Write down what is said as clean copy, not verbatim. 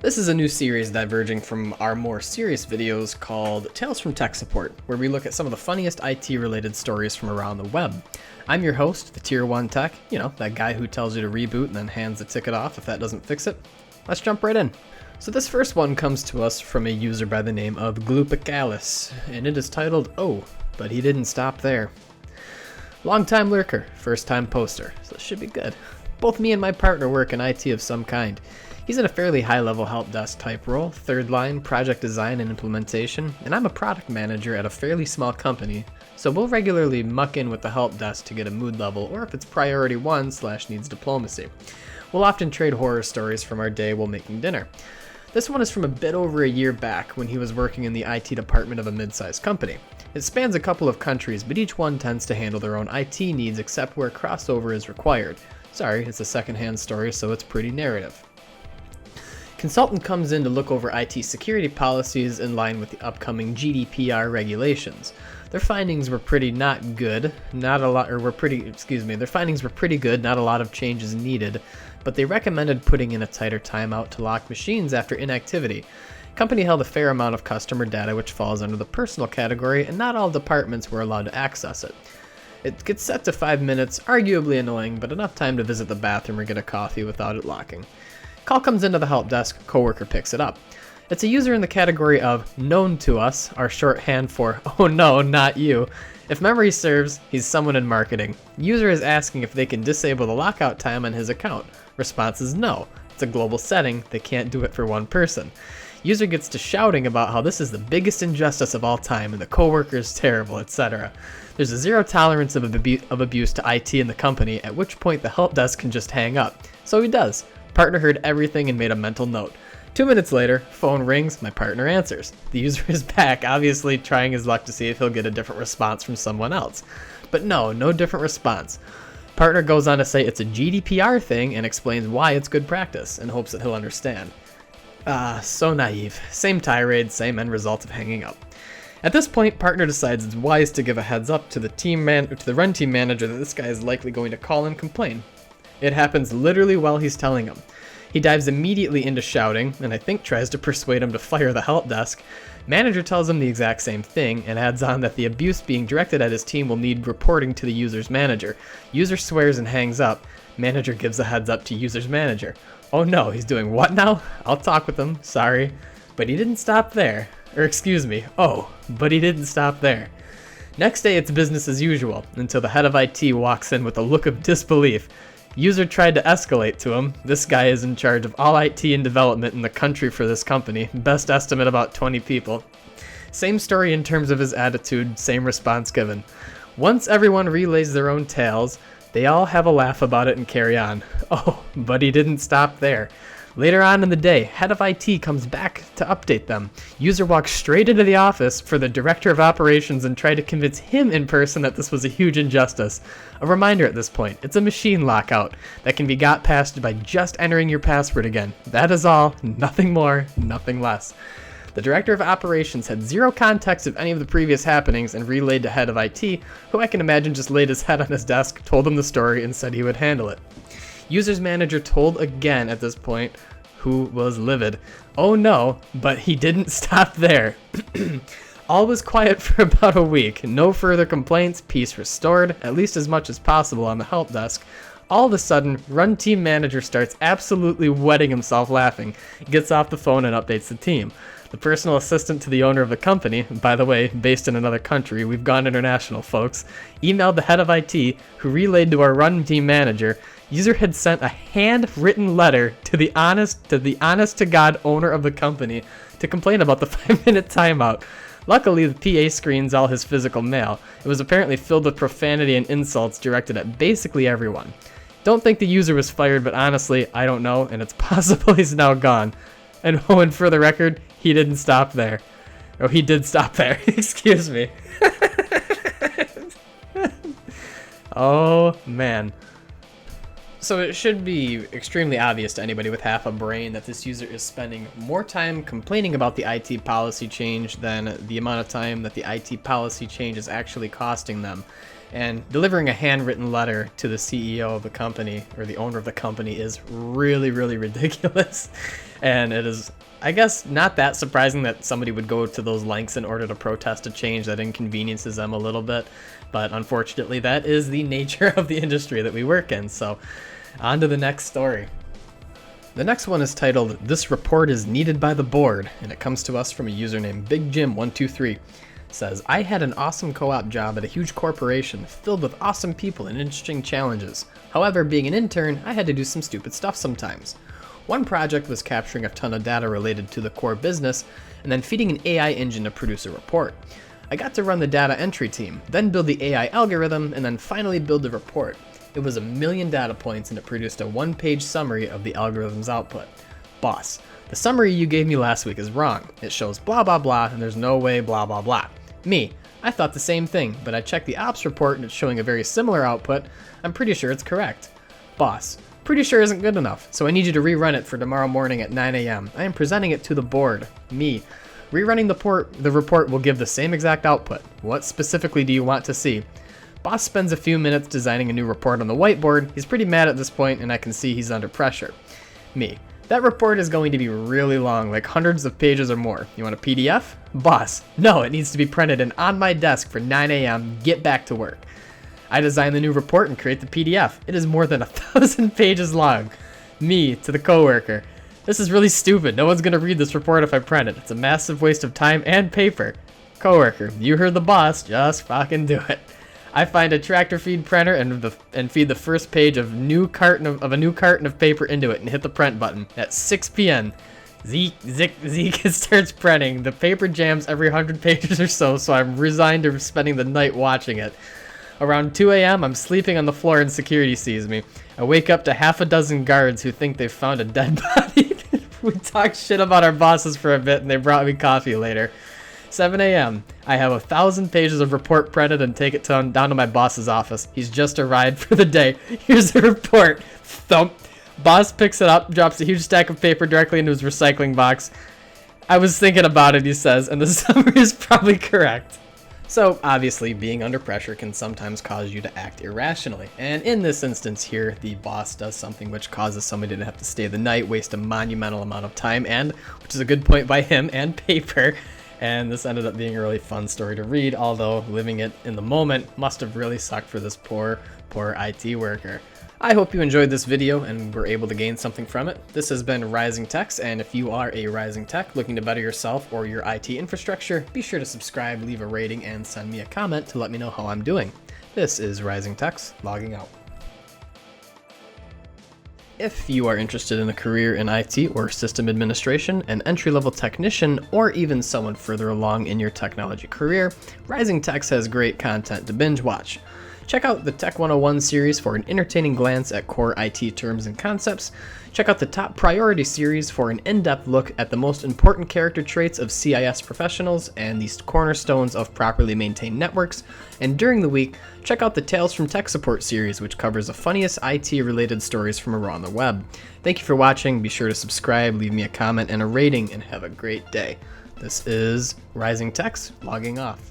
This is a new series diverging from our more serious videos called Tales from Tech Support, where we look at some of the funniest IT-related stories from around the web. I'm your host, the Tier 1 Tech, that guy who tells you to reboot and then hands the ticket off if that doesn't fix it. Let's jump right in. So this first one comes to us from a user by the name of Gloopicalis, and it is titled, "Oh, but he didn't stop there." Long-time lurker, first-time poster, so this should be good. Both me and my partner work in IT of some kind. He's in a fairly high-level help desk type role, third line, project design and implementation, and I'm a product manager at a fairly small company, so we'll regularly muck in with the help desk to get a mood level, or if it's priority 1/needs diplomacy. We'll often trade horror stories from our day while making dinner. This one is from a bit over a year back when he was working in the IT department of a mid-sized company. It spans a couple of countries, but each one tends to handle their own IT needs except where crossover is required. Sorry, it's a second-hand story, so it's pretty narrative. Consultant comes in to look over IT security policies in line with the upcoming GDPR regulations. Their findings were pretty good, not a lot of changes needed, but they recommended putting in a tighter timeout to lock machines after inactivity. Company held a fair amount of customer data which falls under the personal category, and not all departments were allowed to access it. It gets set to 5 minutes, arguably annoying, but enough time to visit the bathroom or get a coffee without it locking. Call comes into the help desk, coworker picks it up. It's a user in the category of known to us, our shorthand for "oh no, not you." If memory serves, he's someone in marketing. User is asking if they can disable the lockout time on his account. Response is no. It's a global setting, they can't do it for one person. User gets to shouting about how this is the biggest injustice of all time and the coworker is terrible, etc. There's a zero tolerance of abuse to IT in the company, at which point the help desk can just hang up. So he does. Partner heard everything and made a mental note. 2 minutes later, phone rings, my partner answers. The user is back, obviously trying his luck to see if he'll get a different response from someone else. But no different response. Partner goes on to say it's a GDPR thing and explains why it's good practice and hopes that he'll understand. So naive. Same tirade, same end result of hanging up. At this point, partner decides it's wise to give a heads up to the run team manager that this guy is likely going to call and complain. It happens literally while he's telling him. He dives immediately into shouting, and I think tries to persuade him to fire the help desk. Manager tells him the exact same thing, and adds on that the abuse being directed at his team will need reporting to the user's manager. User swears and hangs up. Manager gives a heads up to user's manager. Oh no, he's doing what now? I'll talk with him, sorry. But he didn't stop there. But he didn't stop there. Next day it's business as usual, until the head of IT walks in with a look of disbelief. User tried to escalate to him. This guy is in charge of all IT and development in the country for this company. Best estimate about 20 people. Same story in terms of his attitude, same response given. Once everyone relays their own tales, they all have a laugh about it and carry on. Oh, but he didn't stop there. Later on in the day, head of IT comes back to update them. User walks straight into the office for the director of operations and tried to convince him in person that this was a huge injustice. A reminder at this point, it's a machine lockout that can be got past by just entering your password again. That is all, nothing more, nothing less. The director of operations had zero context of any of the previous happenings and relayed to head of IT, who I can imagine just laid his head on his desk, told him the story, and said he would handle it. User's manager told again at this point, who was livid. Oh no, but he didn't stop there. All was quiet for about a week. No further complaints, peace restored, at least as much as possible on the help desk. All of a sudden, run team manager starts absolutely wetting himself laughing, gets off the phone and updates the team. The personal assistant to the owner of the company, by the way, based in another country, we've gone international folks, emailed the head of IT, who relayed to our run team manager. User had sent a handwritten letter to the honest-to-God owner of the company to complain about the 5-minute timeout. Luckily, the PA screens all his physical mail. It was apparently filled with profanity and insults directed at basically everyone. Don't think the user was fired, but honestly, I don't know, and it's possible he's now gone. And for the record, he didn't stop there. Oh, he did stop there. Excuse me. Oh, man. So it should be extremely obvious to anybody with half a brain that this user is spending more time complaining about the IT policy change than the amount of time that the IT policy change is actually costing them. And delivering a handwritten letter to the CEO of the company, or the owner of the company, is really, really ridiculous. And it is, I guess, not that surprising that somebody would go to those lengths in order to protest a change that inconveniences them a little bit. But unfortunately, that is the nature of the industry that we work in. So on to the next story. The next one is titled, "This report is needed by the board," and it comes to us from a user named BigJim123. Says, "I had an awesome co-op job at a huge corporation filled with awesome people and interesting challenges. However, being an intern, I had to do some stupid stuff sometimes. One project was capturing a ton of data related to the core business and then feeding an AI engine to produce a report. I got to run the data entry team, then build the AI algorithm, and then finally build the report. It was 1,000,000 data points and it produced a one-page summary of the algorithm's output. Boss, the summary you gave me last week is wrong. It shows blah blah blah and there's no way blah blah blah. Me, I thought the same thing, but I checked the ops report and it's showing a very similar output. I'm pretty sure it's correct. Boss, pretty sure isn't good enough, so I need you to rerun it for tomorrow morning at 9 a.m. I am presenting it to the board. Me, rerunning the report will give the same exact output. What specifically do you want to see? Boss spends a few minutes designing a new report on the whiteboard. He's pretty mad at this point and I can see he's under pressure. Me, that report is going to be really long, like hundreds of pages or more. You want a PDF? Boss, no, it needs to be printed and on my desk for 9 a.m. Get back to work. I design the new report and create the PDF. It is more than 1,000 pages long. Me, to the coworker, this is really stupid. No one's gonna read this report if I print it. It's a massive waste of time and paper. Coworker, you heard the boss, just fucking do it. I find a tractor feed printer and feed the first page of a new carton of paper into it and hit the print button. At 6 p.m., Zeke starts printing. The paper jams every 100 pages or so I'm resigned to spending the night watching it. Around 2 a.m., I'm sleeping on the floor and security sees me. I wake up to half a dozen guards who think they've found a dead body. We talked shit about our bosses for a bit and they brought me coffee later. 7 a.m. I have 1,000 pages of report printed and take it down to my boss's office. He's just arrived for the day. Here's the report. Thump. Boss picks it up, drops a huge stack of paper directly into his recycling box. I was thinking about it, he says, and the summary is probably correct. So, obviously, being under pressure can sometimes cause you to act irrationally. And in this instance here, the boss does something which causes somebody to have to stay the night, waste a monumental amount of time, and, which is a good point by him, and paper. And this ended up being a really fun story to read, although living it in the moment must have really sucked for this poor IT worker. I hope you enjoyed this video and were able to gain something from it. This has been Rising Techs, and if you are a Rising Tech looking to better yourself or your IT infrastructure, be sure to subscribe, leave a rating, and send me a comment to let me know how I'm doing. This is Rising Techs, logging out. If you are interested in a career in IT or system administration, an entry-level technician, or even someone further along in your technology career, Rising Techs has great content to binge watch. Check out the Tech 101 series for an entertaining glance at core IT terms and concepts. Check out the Top Priority series for an in-depth look at the most important character traits of CIS professionals and the cornerstones of properly maintained networks. And during the week, check out the Tales from Tech Support series, which covers the funniest IT-related stories from around the web. Thank you for watching. Be sure to subscribe, leave me a comment and a rating, and have a great day. This is Rising Techs, logging off.